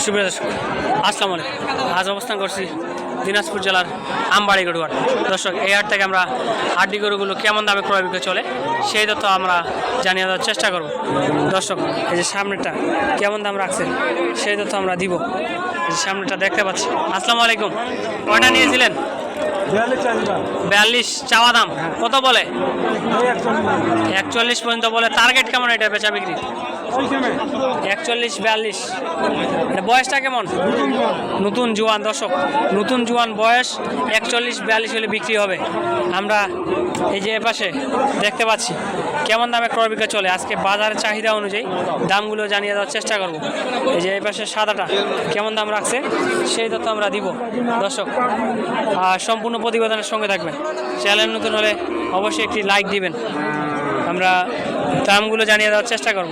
সুপ্রিয় দর্শক, আসসালামু আলাইকুম। আজ অবস্থান করছি দিনাজপুর জেলার আমবাড়ি গরুহাট। দর্শক, এই হাট থেকে আমরা হাড্ডি গরুগুলো কেমন দামে ক্রয় বিক্রয় চলে সেই তথ্য আমরা জানিয়ে দেওয়ার চেষ্টা করব। দর্শক, এই যে সামনেটা কেমন দাম রাখছে সেই তথ্য আমরা দিব। এই যে সামনেটা দেখতে পাচ্ছি। আসসালামু আলাইকুম। কয়টা নিয়েছিলেন? 42 চাওয়া দাম। কত বলে? 41 পর্যন্ত বলে। টার্গেট কেমন এটা বেচা বিক্রি? 41-42। এটা বয়সটা কেমন? নতুন জোয়ান। দর্শক, নতুন জোয়ান বয়স 41-42 হলে বিক্রি হবে। আমরা এই যে এপাশে দেখতে পাচ্ছি কেমন দামে ক্রয় বিক্রয় চলে। আজকে বাজারের চাহিদা অনুযায়ী দামগুলো জানিয়ে দেওয়ার চেষ্টা করব। এই যে এপাশে সাদাটা কেমন দাম রাখছে সেই তথ্য আমরা দিব। দর্শক, সম্পূর্ণ প্রতিবেদনের সঙ্গে থাকবেন। চ্যানেল নতুন হলে অবশ্যই একটি লাইক দিবেন। আমরা দামগুলো জানিয়ে দেওয়ার চেষ্টা করব।